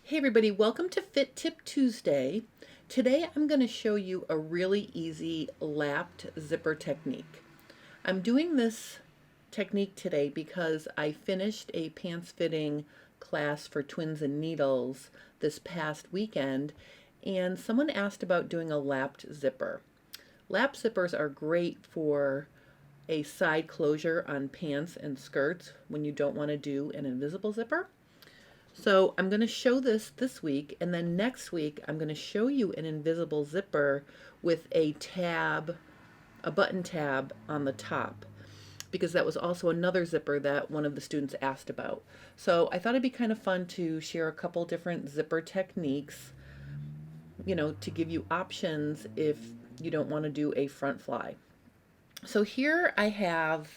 Hey everybody, welcome to Fit Tip Tuesday. Today I'm going to show you a really easy lapped zipper technique. I'm doing this technique today because I finished a pants fitting class for twins and needles this past weekend, and someone asked about doing a lapped zipper. Lap zippers are great for a side closure on pants and skirts when you don't want to do an invisible zipper. So I'm going to show this week, and then next week I'm going to show you an invisible zipper with a tab, a button tab on the top, because that was also another zipper that one of the students asked about. So I thought it'd be kind of fun to share a couple different zipper techniques, to give you options if you don't want to do a front fly. So here I have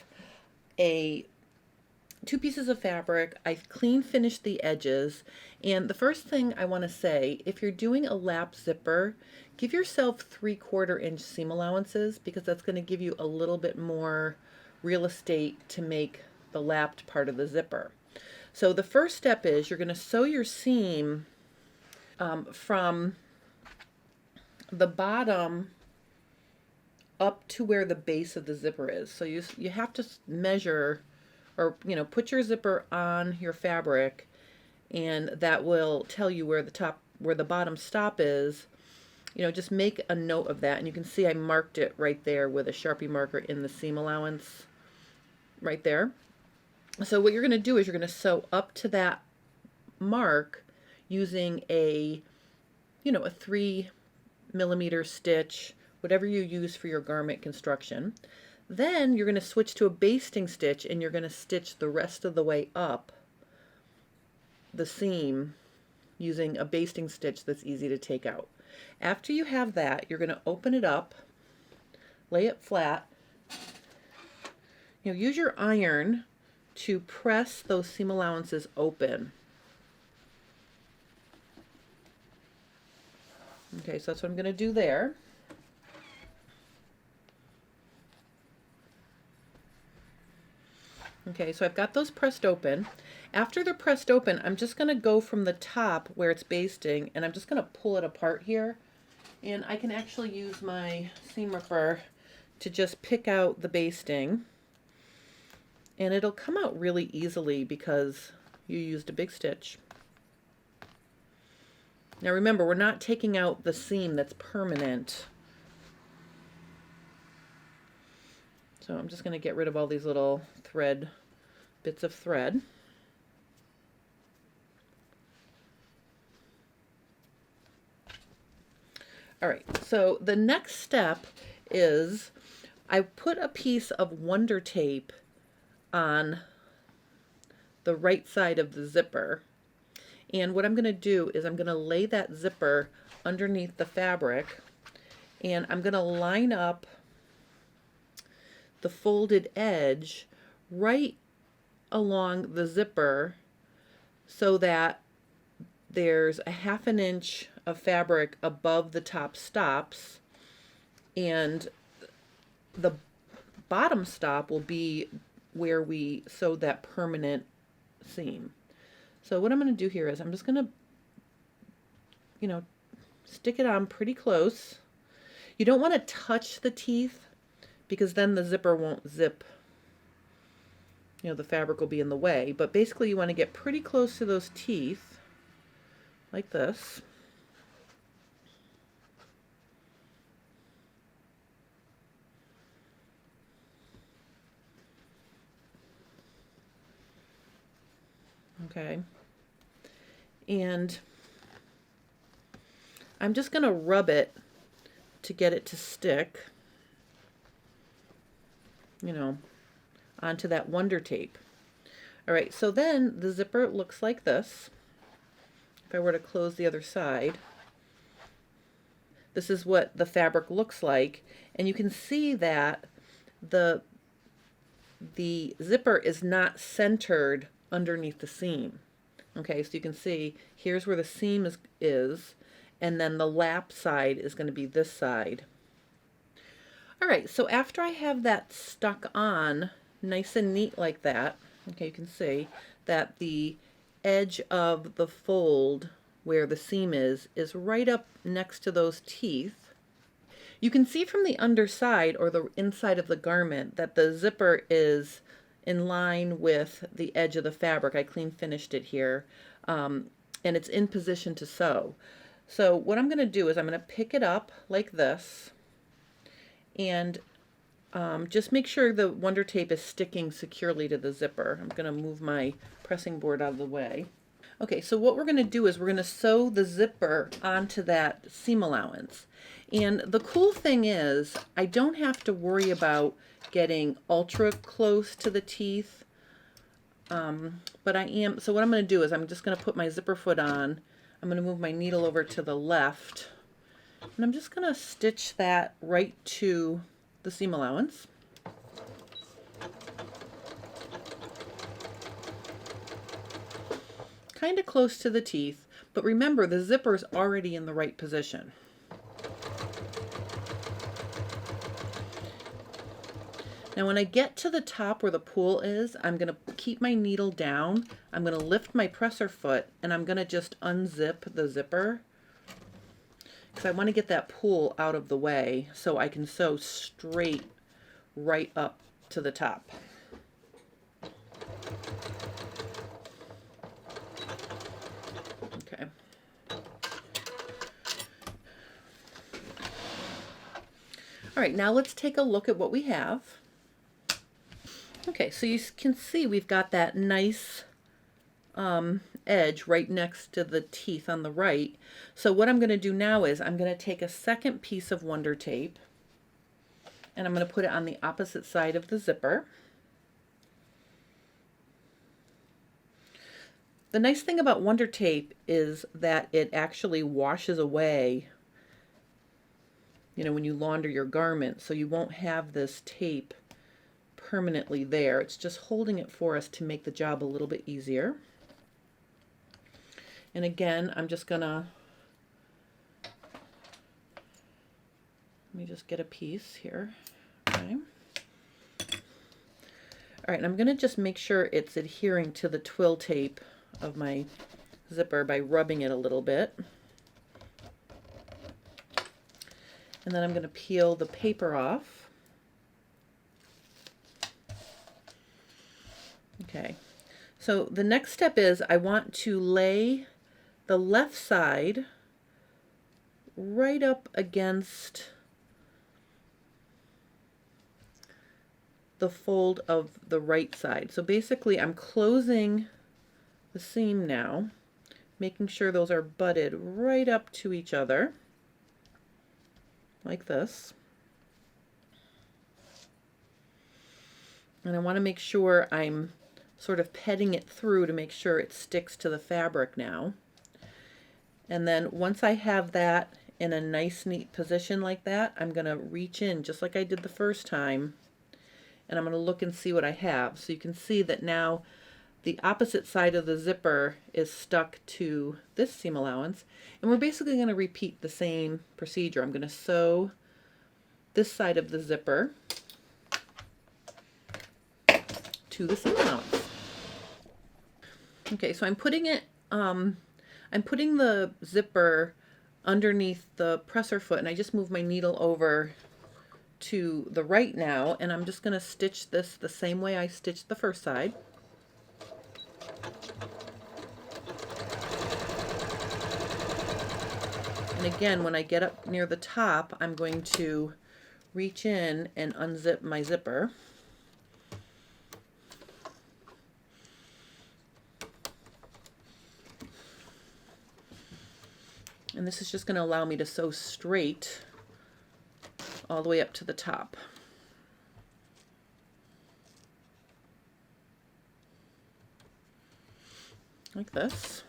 two pieces of fabric. I clean finished the edges, and the first thing I want to say, if you're doing a lap zipper, give yourself 3/4 inch seam allowances, because that's going to give you a little bit more real estate to make the lapped part of the zipper. So the first step is you're going to sew your seam from the bottom up to where the base of the zipper is. So you have to measure, or put your zipper on your fabric, and that will tell you where the bottom stop is. Just make a note of that, and you can see I marked it right there with a Sharpie marker in the seam allowance right there. So what you're going to do is you're going to sew up to that mark using a 3mm stitch, whatever you use for your garment construction. Then you're going to switch to a basting stitch, and you're going to stitch the rest of the way up the seam using a basting stitch that's easy to take out. After you have that, you're going to open it up, lay it flat. Use your iron to press those seam allowances open. Okay, so that's what I'm going to do there. Okay, so I've got those pressed open. After they're pressed open, I'm just going to go from the top where it's basting, and I'm just going to pull it apart here. And I can actually use my seam ripper to just pick out the basting. And it'll come out really easily because you used a big stitch. Now remember, we're not taking out the seam that's permanent. So I'm just going to get rid of all these little bits of thread. All right, so the next step is I put a piece of Wonder Tape on the right side of the zipper. And what I'm going to do is I'm going to lay that zipper underneath the fabric, and I'm going to line up the folded edge right along the zipper so that there's a 1/2 inch of fabric above the top stops, and the bottom stop will be where we sewed that permanent seam. So what I'm going to do here is I'm just going to, stick it on pretty close. You don't want to touch the teeth, because then the zipper won't zip. The fabric will be in the way. But basically you want to get pretty close to those teeth, like this. Okay. And I'm just going to rub it to get it to stick, onto that Wonder Tape. All right, so then the zipper looks like this. If I were to close the other side, this is what the fabric looks like, and you can see that the zipper is not centered underneath the seam. Okay, so you can see here's where the seam is, and then the lap side is going to be this side. All right, so after I have that stuck on nice and neat like that, okay, you can see that the edge of the fold where the seam is right up next to those teeth. You can see from the underside or the inside of the garment that the zipper is in line with the edge of the fabric. I clean finished it here, and it's in position to sew. So what I'm going to do is I'm going to pick it up like this, and just make sure the Wonder Tape is sticking securely to the zipper. I'm going to move my pressing board out of the way. Okay, so what we're going to do is we're going to sew the zipper onto that seam allowance. And the cool thing is I don't have to worry about getting ultra close to the teeth, but I am, so what I'm going to do is I'm just going to put my zipper foot on. I'm going to move my needle over to the left, and I'm just going to stitch that right to the seam allowance. Kind of close to the teeth, but remember the zipper is already in the right position. Now when I get to the top where the pool is, I'm going to keep my needle down, I'm going to lift my presser foot, and I'm going to just unzip the zipper because I want to get that pool out of the way so I can sew straight right up to the top. Okay. All right, now let's take a look at what we have. Okay, so you can see we've got that nice edge right next to the teeth on the right. So what I'm going to do now is I'm going to take a second piece of Wonder Tape and I'm going to put it on the opposite side of the zipper. The nice thing about Wonder Tape is that it actually washes away, you know, when you launder your garment, so you won't have this tape permanently there. It's just holding it for us to make the job a little bit easier. And again, I'm just gonna, let me just get a piece here. Okay. All right, and I'm gonna just make sure it's adhering to the twill tape of my zipper by rubbing it a little bit. And then I'm gonna peel the paper off. Okay, so the next step is I want to lay the left side right up against the fold of the right side. So basically I'm closing the seam now, making sure those are butted right up to each other, like this. And I want to make sure I'm sort of petting it through to make sure it sticks to the fabric now. And then once I have that in a nice neat position like that, I'm going to reach in just like I did the first time, and I'm going to look and see what I have. So you can see that now the opposite side of the zipper is stuck to this seam allowance, and we're basically going to repeat the same procedure. I'm going to sew this side of the zipper to the seam allowance. Okay, so I'm putting the zipper underneath the presser foot, and I just move my needle over to the right now, and I'm just going to stitch this the same way I stitched the first side. And again, when I get up near the top, I'm going to reach in and unzip my zipper. And this is just going to allow me to sew straight all the way up to the top. Like this.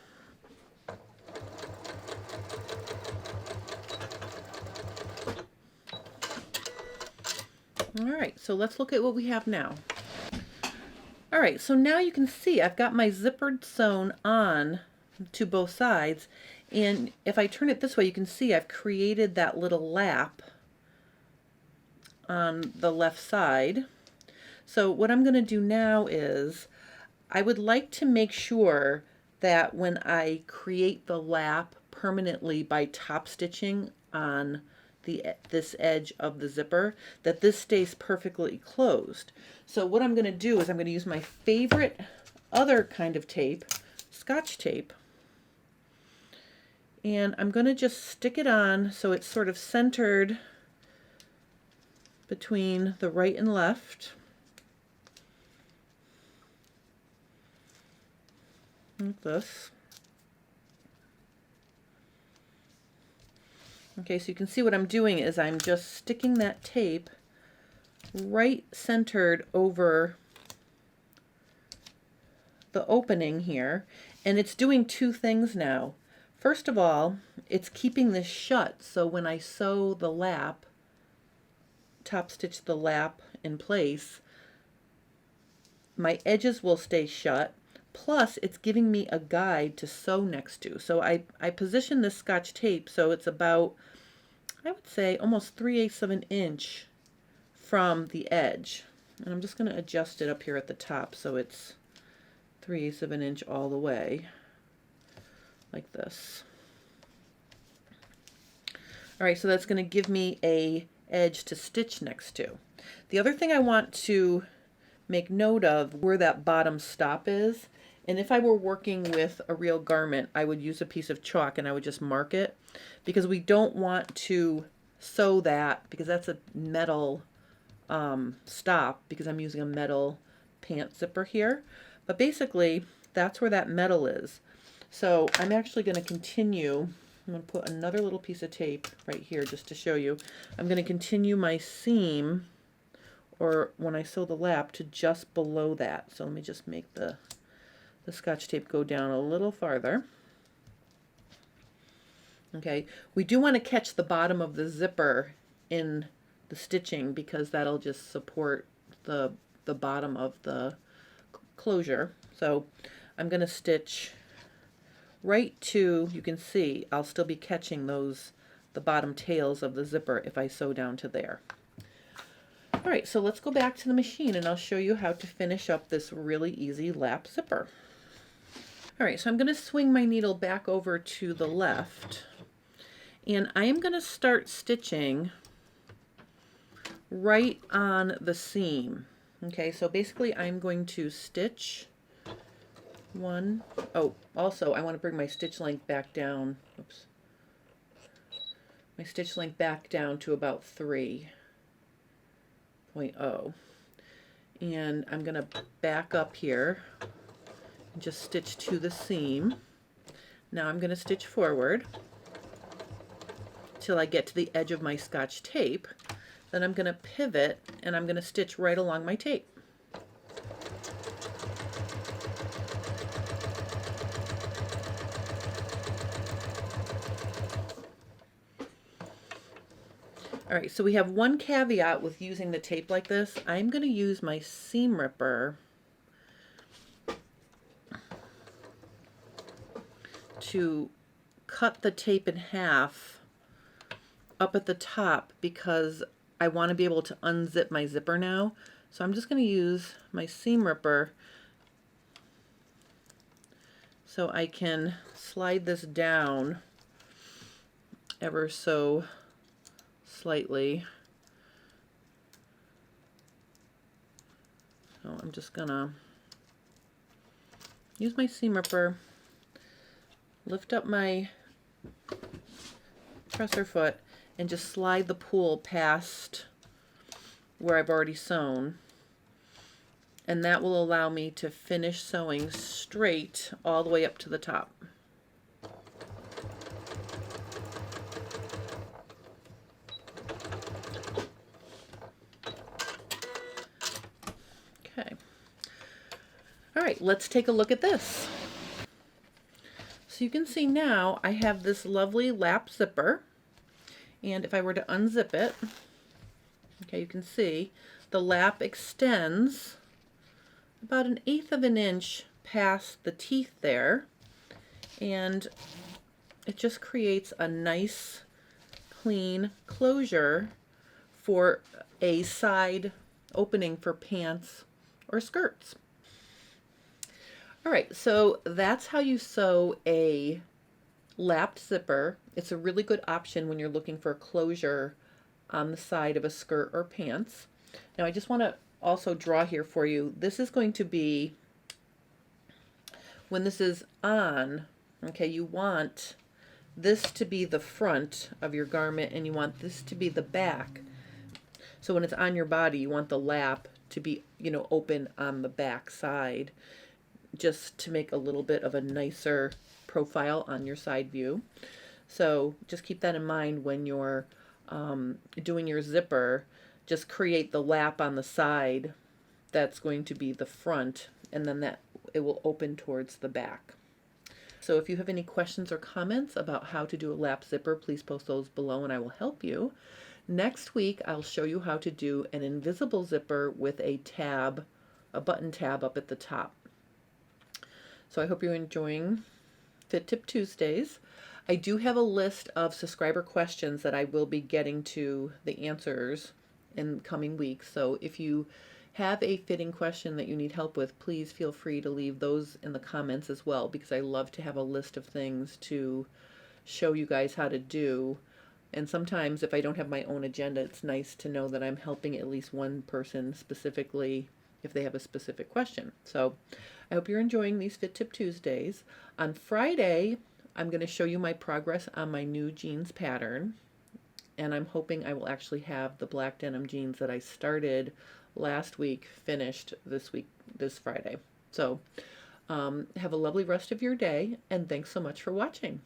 All right, so let's look at what we have now. All right, so now you can see I've got my zipper sewn on to both sides, and if I turn it this way, you can see I've created that little lap on the left side. So what I'm going to do now is I would like to make sure that when I create the lap permanently by top stitching on this edge of the zipper, that this stays perfectly closed. So what I'm going to do is I'm going to use my favorite other kind of tape, Scotch tape, and I'm going to just stick it on so it's sort of centered between the right and left. Like this. Okay, so you can see what I'm doing is I'm just sticking that tape right centered over the opening here, and it's doing two things now. First of all, it's keeping this shut, so when I sew the lap, top stitch the lap in place, my edges will stay shut. Plus, it's giving me a guide to sew next to. So I position this Scotch tape so it's about, I would say, almost 3/8 of an inch from the edge. And I'm just going to adjust it up here at the top so it's 3/8 of an inch all the way, like this. All right, so that's going to give me a edge to stitch next to. The other thing I want to make note of where that bottom stop is. And if I were working with a real garment, I would use a piece of chalk and I would just mark it, because we don't want to sew that, because that's a metal stop, because I'm using a metal pant zipper here. But basically, that's where that metal is. So I'm actually going to continue. I'm going to put another little piece of tape right here just to show you. I'm going to continue my seam, or when I sew the lap, to just below that. So let me just make the Scotch tape go down a little farther. Okay, we do want to catch the bottom of the zipper in the stitching, because that'll just support the bottom of the closure. So I'm going to stitch right to, you can see I'll still be catching the bottom tails of the zipper if I sew down to there. All right, so let's go back to the machine and I'll show you how to finish up this really easy lap zipper. All right, so I'm going to swing my needle back over to the left, and I am going to start stitching right on the seam. Okay, so basically I'm going to stitch one. Oh, also I want to bring my stitch length back down. Oops. My stitch length back down to about 3.0. And I'm going to back up here and just stitch to the seam. Now I'm going to stitch forward till I get to the edge of my Scotch tape. Then I'm going to pivot and I'm going to stitch right along my tape. All right, so we have one caveat with using the tape like this. I'm going to use my seam ripper to cut the tape in half up at the top, because I want to be able to unzip my zipper now. So I'm just going to use my seam ripper so I can slide this down ever so slightly. So I'm just gonna use my seam ripper, lift up my presser foot, and just slide the pool past where I've already sewn, and that will allow me to finish sewing straight all the way up to the top. Okay. All right, let's take a look at this. So you can see now I have this lovely lap zipper, and if I were to unzip it, okay, you can see the lap extends about 1/8 of an inch past the teeth there, and it just creates a nice clean closure for a side opening for pants or skirts. All right, so that's how you sew a lapped zipper. It's a really good option when you're looking for closure on the side of a skirt or pants. Now I just want to also draw here for you. This is going to be, when this is on, okay, you want this to be the front of your garment and you want this to be the back. So when it's on your body, you want the lap to be, open on the back side, just to make a little bit of a nicer profile on your side view. So just keep that in mind when you're doing your zipper. Just create the lap on the side that's going to be the front, and then that it will open towards the back. So if you have any questions or comments about how to do a lap zipper, please post those below and I will help you. Next week, I'll show you how to do an invisible zipper with a tab, a button tab up at the top. So I hope you're enjoying Fit Tip Tuesdays. I do have a list of subscriber questions that I will be getting to the answers in coming weeks. So if you have a fitting question that you need help with, please feel free to leave those in the comments as well, because I love to have a list of things to show you guys how to do. And sometimes if I don't have my own agenda, it's nice to know that I'm helping at least one person specifically if they have a specific question. So I hope you're enjoying these Fit Tip Tuesdays. On Friday, I'm going to show you my progress on my new jeans pattern. And I'm hoping I will actually have the black denim jeans that I started last week finished this Friday. So have a lovely rest of your day, and thanks so much for watching.